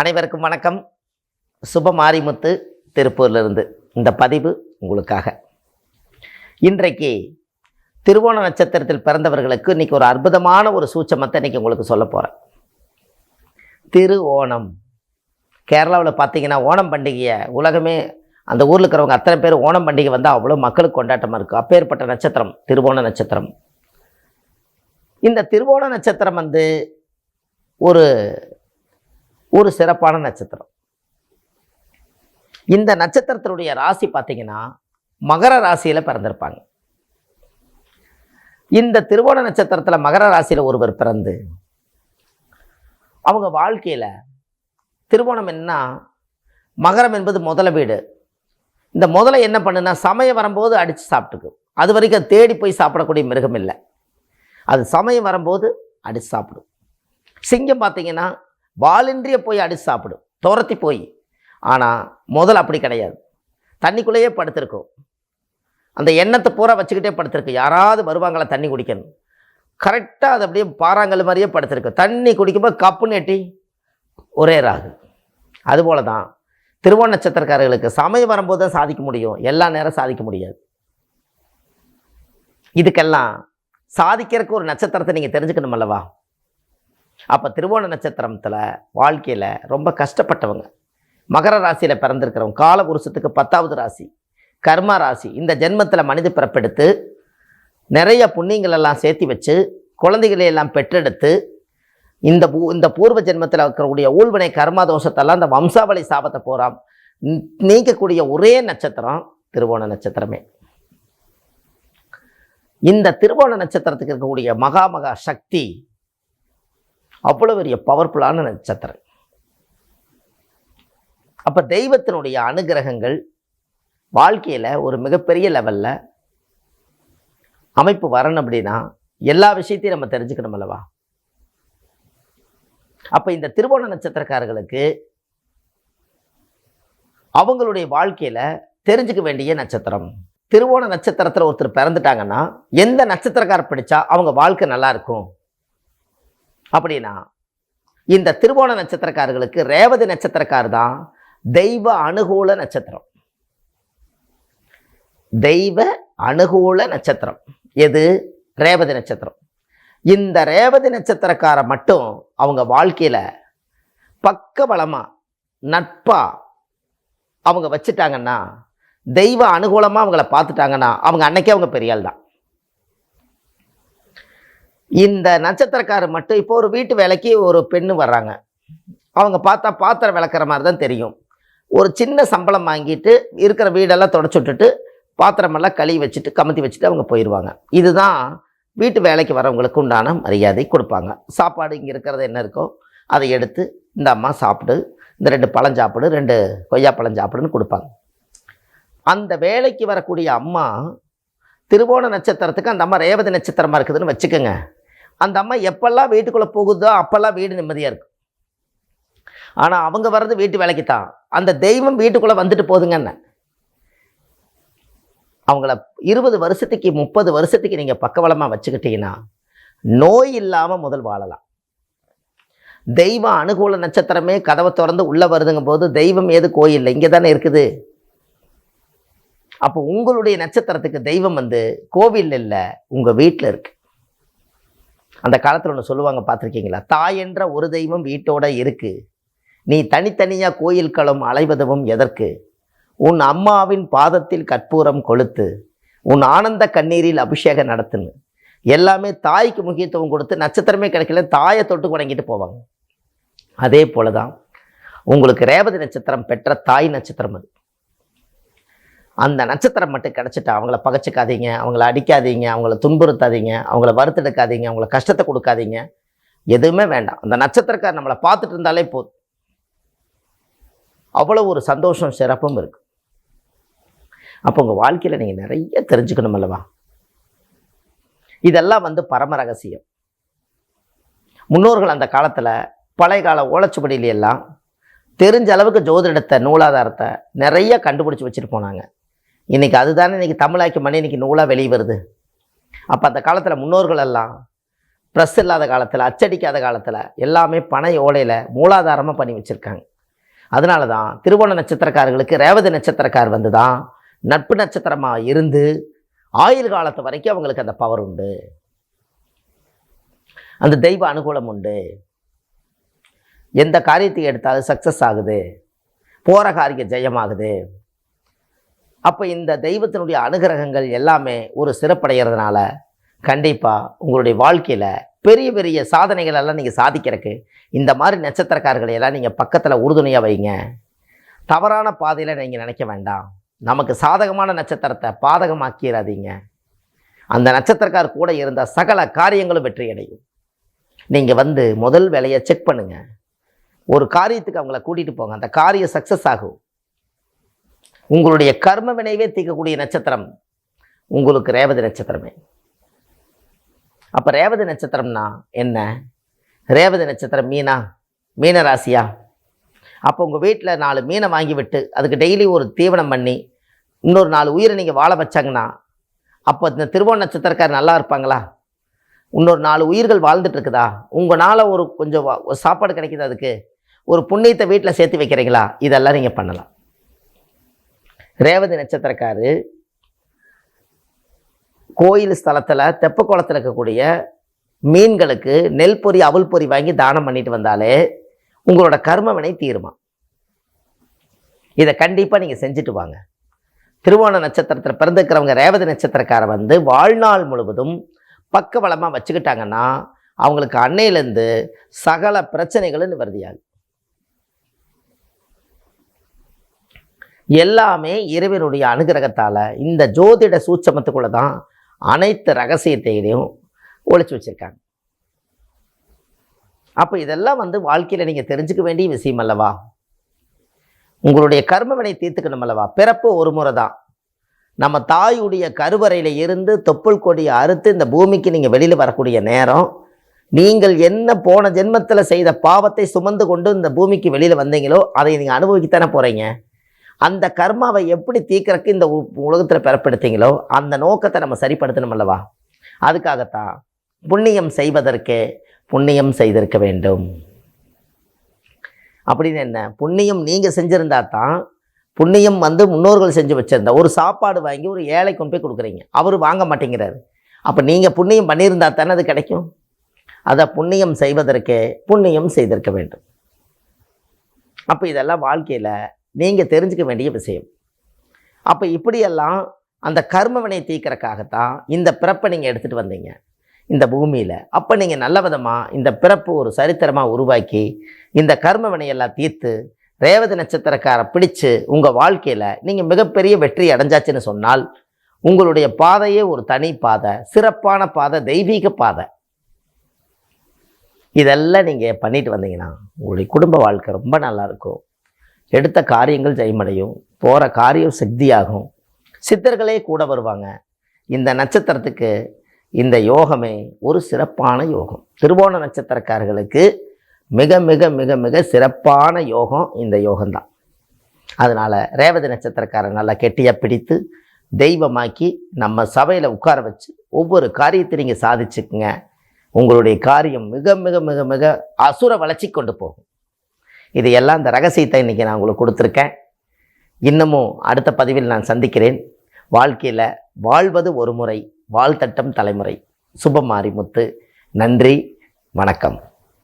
அனைவருக்கும் வணக்கம். சுப மாரிமுத்து திருப்பூரிலிருந்து இந்த பதிவு உங்களுக்காக. இன்றைக்கு திருவோண நட்சத்திரத்தில் பிறந்தவர்களுக்கு இன்றைக்கி ஒரு அற்புதமான ஒரு சூட்சமத்தை இன்றைக்கி உங்களுக்கு சொல்ல போகிறேன். திரு ஓணம். கேரளாவில் பார்த்தீங்கன்னா ஓணம் பண்டிகையை உலகமே அந்த ஊரில் இருக்கிறவங்க அத்தனை பேர் ஓணம் பண்டிகை வந்தால் அவ்வளோ மக்களுக்கு கொண்டாட்டமாக இருக்கும். அப்பேற்பட்ட நட்சத்திரம் திருவோண நட்சத்திரம். இந்த திருவோண நட்சத்திரம் ஒரு சிறப்பான நட்சத்திரம். இந்த நட்சத்திரத்தினுடைய ராசி பார்த்தீங்கன்னா மகர ராசியில் பிறந்திருப்பாங்க. இந்த திருவோண நட்சத்திரத்தில் மகர ராசியில் ஒருவர் பிறந்து அவங்க வாழ்க்கையில் திருவோணம் என்ன, மகரம் என்பது முதல வீடு. இந்த முதலை என்ன பண்ணுன்னா சமயம் வரும்போது அடித்து சாப்பிட்டுக்கும். அது வரைக்கும் அது தேடி போய் சாப்பிடக்கூடிய மிருகம் இல்லை. அது சமயம் வரும்போது அடித்து சாப்பிடும். சிங்கம் பார்த்தீங்கன்னா வாலின்றிய போய் அடித்து சாப்பிடும், துரத்தி போய். ஆனால் முதல் அப்படி கிடையாது, தண்ணிக்குள்ளேயே படுத்திருக்கும். அந்த எண்ணத்தை பூரா வச்சுக்கிட்டே படுத்திருக்கு. யாராவது வருவாங்களா தண்ணி குடிக்கணும், கரெக்டாக அது அப்படியே பாறாங்கல் மாதிரியே படுத்திருக்கு. தண்ணி குடிக்கும்போது கப்புன்னு எட்டி ஒரே ராகு. அதுபோல தான் திருவோண நட்சத்திரக்காரர்களுக்கு சமயம் வரும்போது தான் சாதிக்க முடியும், எல்லா நேரம் சாதிக்க முடியாது. இதுக்கெல்லாம் சாதிக்கிறதுக்கு ஒரு நட்சத்திரத்தை நீங்கள் தெரிஞ்சுக்கணும் அல்லவா? அப்போ திருவோண நட்சத்திரத்தில் வாழ்க்கையில் ரொம்ப கஷ்டப்பட்டவங்க, மகர ராசியில் பிறந்திருக்கிறவங்க, கால புருஷத்துக்கு 10வது ராசி, கர்மா ராசி. இந்த ஜென்மத்தில் மனித பிறப்பெடுத்து நிறைய புண்ணியங்கள் எல்லாம் சேர்த்து வச்சு குழந்தைகளை எல்லாம் பெற்றெடுத்து இந்த பூர்வ ஜென்மத்தில் இருக்கக்கூடிய ஊழ்வினை கர்மா தோஷத்தெல்லாம் இந்த வம்சாவளி சாபத்தை போகிறாம் நீக்கக்கூடிய ஒரே நட்சத்திரம் திருவோண நட்சத்திரமே. இந்த திருவோண நட்சத்திரத்துக்கு இருக்கக்கூடிய மகா சக்தி அவ்வளோ பெரிய பவர்ஃபுல்லான நட்சத்திரம். அப்போ தெய்வத்தினுடைய அனுகிரகங்கள் வாழ்க்கையில் ஒரு மிகப்பெரிய லெவலில் அமைப்பு வரணும். அப்படின்னா எல்லா விஷயத்தையும் நம்ம தெரிஞ்சுக்கணும் அல்லவா? அப்போ இந்த திருவோண நட்சத்திரக்காரர்களுக்கு அவங்களுடைய வாழ்க்கையில் தெரிஞ்சுக்க வேண்டிய நட்சத்திரம் திருவோண நட்சத்திரத்தில் ஒருத்தர் பிறந்துட்டாங்கன்னா எந்த நட்சத்திரக்காரர் பிடிச்சா அவங்க வாழ்க்கை நல்லா இருக்கும் அப்படின்னா இந்த திருவோண நட்சத்திரக்காரர்களுக்கு ரேவதி நட்சத்திரக்கார் தான் தெய்வ அனுகூல நட்சத்திரம். தெய்வ அனுகூல நட்சத்திரம் எது? ரேவதி நட்சத்திரம். இந்த ரேவதி நட்சத்திரக்கார மட்டும் அவங்க வாழ்க்கையில் பக்கபலமாக நட்பாக அவங்க வச்சுட்டாங்கன்னா, தெய்வ அனுகூலமாக அவங்கள பார்த்துட்டாங்கன்னா அவங்க அன்னைக்கே அவங்க பெரியாள் தான். இந்த நட்சத்திரக்காரர் மட்டும் இப்போ ஒரு வீட்டு வேலைக்கு ஒரு பெண்ணு வர்றாங்க, அவங்க பார்த்தா பாத்திரம் விளக்குற மாதிரி தான் தெரியும். ஒரு சின்ன சம்பளம் வாங்கிட்டு இருக்கிற வீடெல்லாம் தொடச்சி விட்டுட்டு பாத்திரமெல்லாம் கழுவி வச்சுட்டு கமுத்தி வச்சுட்டு அவங்க போயிடுவாங்க. இதுதான் வீட்டு வேலைக்கு வரவங்களுக்கு உண்டான மரியாதை கொடுப்பாங்க. சாப்பாடு இங்கே இருக்கிறது என்ன இருக்கோ அதை எடுத்து இந்த அம்மா சாப்பிடு, இந்த 2 பழம் சாப்பிடு, 2 கொய்யாப்பழம் சாப்பிடுன்னு கொடுப்பாங்க. அந்த வேலைக்கு வரக்கூடிய அம்மா திருவோண நட்சத்திரத்துக்கு அந்த அம்மா ரேவதி நட்சத்திரமாக இருக்குதுன்னு வச்சுக்கோங்க. அந்த அம்மா எப்பெல்லாம் வீட்டுக்குள்ளே போகுதோ அப்போல்லாம் வீடு நிம்மதியாக இருக்கும். ஆனால் அவங்க வர்றது வீட்டு வேலைக்கு தான். அந்த தெய்வம் வீட்டுக்குள்ளே வந்துட்டு போதுங்கன்னு அவங்கள 20 வருஷத்துக்கு 30 வருஷத்துக்கு நீங்கள் பக்கபலமாக வச்சுக்கிட்டீங்கன்னா நோய் இல்லாமல் முதல் வாழலாம். தெய்வ அனுகூல நட்சத்திரமே கதவை திறந்து உள்ளே வருதுங்கும் போது தெய்வம் ஏது கோயிலில் இங்கே தானே இருக்குது. அப்போ உங்களுடைய நட்சத்திரத்துக்கு தெய்வம் கோவில் இல்லை, உங்கள் வீட்டில் இருக்கு. அந்த காலத்தில் ஒன்று சொல்லுவாங்க, பார்த்துருக்கீங்களா? தாய் என்ற ஒரு தெய்வம் வீட்டோட இருக்கு, நீ தனித்தனியாக கோயில் களம் அலைவதும் எதற்கு? உன் அம்மாவின் பாதத்தில் கற்பூரம் கொளுத்து, உன் ஆனந்த கண்ணீரில் அபிஷேகம் நடத்துன்னு. எல்லாமே தாய்க்கு முக்கியத்துவம் கொடுத்து நட்சத்திரமே கிடைக்கல தாயை தொட்டு வணங்கிட்டு போவாங்க. அதே போல தான் உங்களுக்கு ரேவதி நட்சத்திரம் பெற்ற தாய் நட்சத்திரம் அது. அந்த நட்சத்திரம் மட்டும் கிடச்சிட்டா அவங்கள பகைச்சிக்காதீங்க, அவங்கள அடிக்காதீங்க, அவங்கள துன்புறுத்தாதீங்க, அவங்கள வருத்தெடுக்காதீங்க, அவங்கள கஷ்டத்தை கொடுக்காதீங்க, எதுவுமே வேண்டாம். அந்த நட்சத்திரக்கார் நம்மளை பார்த்துட்டு இருந்தாலே போதும், அவ்வளோ ஒரு சந்தோஷம் சிறப்பும் இருக்கு. அப்போ உங்கள் வாழ்க்கையில் நீங்கள் நிறைய தெரிஞ்சுக்கணும் அல்லவா? இதெல்லாம் பரம ரகசியம். முன்னோர்கள் அந்த காலத்தில் பழைய கால ஓலைச்சுவடியிலெல்லாம் தெரிஞ்ச அளவுக்கு ஜோதிடத்தை நூலாதாரத்தை நிறைய கண்டுபிடிச்சி வச்சுட்டு போனாங்க. இன்றைக்கி அதுதானே இன்றைக்கி தமிழாக்கி மணி இன்றைக்கி நூலாக வெளியே வருது. அப்போ அந்த காலத்தில் முன்னோர்கள் எல்லாம் ப்ரெஸ் இல்லாத காலத்தில், அச்சடிக்காத காலத்தில் எல்லாமே பனை ஓலையில் மூலாதாரமாக பண்ணி வச்சுருக்காங்க. அதனால தான் திருவோண நட்சத்திரக்காரர்களுக்கு ரேவதி நட்சத்திரக்கார் வந்து தான் நட்பு நட்சத்திரமாக இருந்து ஆயுள் காலத்து வரைக்கும் அவங்களுக்கு அந்த பவர் உண்டு, அந்த தெய்வ அனுகூலம் உண்டு. எந்த காரியத்தை எடுத்தாலும் சக்ஸஸ் ஆகுது, போகிற காரியம் ஜெயமாகுது. அப்போ இந்த தெய்வத்தினுடைய அனுகிரகங்கள் எல்லாமே ஒரு சிறப்படைகிறதுனால கண்டிப்பாக உங்களுடைய வாழ்க்கையில் பெரிய பெரிய சாதனைகள் எல்லாம் நீங்கள் சாதிக்கிறதுக்கு இந்த மாதிரி நட்சத்திரக்காரர்களை எல்லாம் நீங்கள் பக்கத்தில் உறுதுணையாக வைங்க. தவறான பாதையில் நீங்கள் நினைக்க வேண்டாம். நமக்கு சாதகமான நட்சத்திரத்தை பாதகமாக்கிறாதீங்க. அந்த நட்சத்திரக்கார் கூட இருந்த சகல காரியங்களும் வெற்றி அடையும். நீங்கள் வந்து முதல் வேலையை செக் பண்ணுங்கள். ஒரு காரியத்துக்கு அவங்கள கூட்டிகிட்டு போங்க, அந்த காரியம் சக்ஸஸ் ஆகும். உங்களுடைய கர்ம வினைவே தீர்க்கக்கூடிய நட்சத்திரம் உங்களுக்கு ரேவதி நட்சத்திரமே. அப்போ ரேவதி நட்சத்திரம்னா என்ன? ரேவதி நட்சத்திரம் மீன ராசியா? அப்போ உங்கள் வீட்டில் 4 மீனை வாங்கி விட்டு அதுக்கு டெய்லி ஒரு தீவனம் பண்ணி இன்னொரு 4 உயிரை நீங்கள் வாழ வச்சாங்கன்னா அப்போ இந்த திருவோண நட்சத்திரக்காரர் நல்லா இருப்பாங்களா? இன்னொரு 4 உயிர்கள் வாழ்ந்துட்டு இருக்குதா? உங்களால் ஒரு கொஞ்சம் சாப்பாடு கிடைக்குது, அதுக்கு ஒரு புண்ணியத்தை வீட்டில் சேர்த்து வைக்கிறீங்களா? இதெல்லாம் நீங்கள் பண்ணலாம். ரேவதி நட்சத்திரக்காரு கோயில் ஸ்தலத்தில் தெப்ப குளத்தில் இருக்கக்கூடிய மீன்களுக்கு நெல் பொரி அவல் பொரி வாங்கி தானம் பண்ணிட்டு வந்தாலே உங்களோட கர்ம வினை தீருமா. இதை கண்டிப்பாக நீங்கள் செஞ்சுட்டு வாங்க. திருவோண நட்சத்திரத்தில் பிறந்திருக்கிறவங்க ரேவதி நட்சத்திரக்காரை வந்து வாழ்நாள் முழுவதும் பக்கபலமாக வச்சுக்கிட்டாங்கன்னா அவங்களுக்கு அன்னையிலேருந்து சகல பிரச்சனைகளும் நிவர்த்தியாகும். எல்லாமே இறைவனுடைய அனுகிரகத்தால் இந்த ஜோதிட சூட்சமத்துக்குள்ளே தான் அனைத்து ரகசியத்தையும் ஒழிச்சு வச்சுருக்காங்க. அப்போ இதெல்லாம் வந்து வாழ்க்கையில் நீங்கள் தெரிஞ்சுக்க வேண்டிய விஷயம் அல்லவா? உங்களுடைய கர்ம வினை தீர்த்துக்கணும் அல்லவா? பிறப்பு ஒரு முறை தான். நம்ம தாயுடைய கருவறையில் இருந்து தொப்புள் கொடியை அறுத்து இந்த பூமிக்கு நீங்கள் வெளியில் வரக்கூடிய நேரம், நீங்கள் என்ன போன ஜென்மத்தில் செய்த பாவத்தை சுமந்து கொண்டு இந்த பூமிக்கு வெளியில் வந்தீங்களோ அதை நீங்கள் அனுபவிக்கத்தானே போகிறீங்க. அந்த கர்மாவை எப்படி தீர்க்கறக்கு இந்த உலகத்தில் பிறப்படுத்தீங்களோ அந்த நோக்கத்தை நம்ம சரிப்படுத்தணும் அல்லவா? அதுக்காகத்தான் புண்ணியம் செய்வதற்கே புண்ணியம் செய்திருக்க வேண்டும். அப்படின்னு என்ன? புண்ணியம் நீங்கள் செஞ்சுருந்தா தான், புண்ணியம் வந்து முன்னோர்கள் செஞ்சு வச்சுருந்தா, ஒரு சாப்பாடு வாங்கி ஒரு ஏழை கொண்டு போய் கொடுக்குறீங்க, அவர் வாங்க மாட்டேங்கிறாரு. அப்போ நீங்கள் புண்ணியம் பண்ணியிருந்தா தானே அது கிடைக்கும். அதை புண்ணியம் செய்வதற்கே புண்ணியம் செய்திருக்க வேண்டும். அப்போ இதெல்லாம் வாழ்க்கையில் நீங்கள் தெரிஞ்சுக்க வேண்டிய விஷயம். அப்போ இப்படியெல்லாம் அந்த கர்மவினை தீர்க்கறக்காகத்தான் இந்த பிறப்பை நீங்கள் எடுத்துகிட்டு வந்தீங்க இந்த பூமியில். அப்போ நீங்கள் நல்ல விதமாக இந்த பிறப்பு ஒரு சரித்திரமாக உருவாக்கி இந்த கர்மவினையெல்லாம் தீர்த்து ரேவதி நட்சத்திரக்காரை பிடிச்சு உங்கள் வாழ்க்கையில் நீங்கள் மிகப்பெரிய வெற்றி அடைஞ்சாச்சுன்னு சொன்னால் உங்களுடைய பாதையே ஒரு தனி பாதை, சிறப்பான பாதை, தெய்வீக பாதை. இதெல்லாம் நீங்கள் பண்ணிட்டு வந்தீங்கன்னா உங்களுடைய குடும்ப வாழ்க்கை ரொம்ப நல்லாயிருக்கும். எடுத்த காரியங்கள் ஜெயமடையும், போகிற காரியம் சித்தியாகும், சித்தர்களே கூட வருவாங்க. இந்த நட்சத்திரத்துக்கு இந்த யோகமே ஒரு சிறப்பான யோகம். திருவோண நட்சத்திரக்காரர்களுக்கு மிக மிக மிக மிக சிறப்பான யோகம் இந்த யோகம்தான். அதனால் ரேவதி நட்சத்திரக்காரர் நல்லா கெட்டியாக பிடித்து தெய்வமாக்கி நம்ம சபையில் உட்கார வச்சு ஒவ்வொரு காரியத்தை நீங்கள் சாதிச்சுக்குங்க. உங்களுடைய காரியம் மிக மிக மிக மிக அசுர வளர்ச்சி கொண்டு போகும். இது எல்லாம் இந்த ரகசியத்தை இன்றைக்கி நான் உங்களுக்கு கொடுத்துருக்கேன். இன்னமும் அடுத்த பதிவில் நான் சந்திக்கிறேன். வாழ்க்கையில் வாழ்வது ஒரு முறை, வாழ்த்தட்டம் தலைமுறை. சுபமாரிமுத்து. நன்றி, வணக்கம்.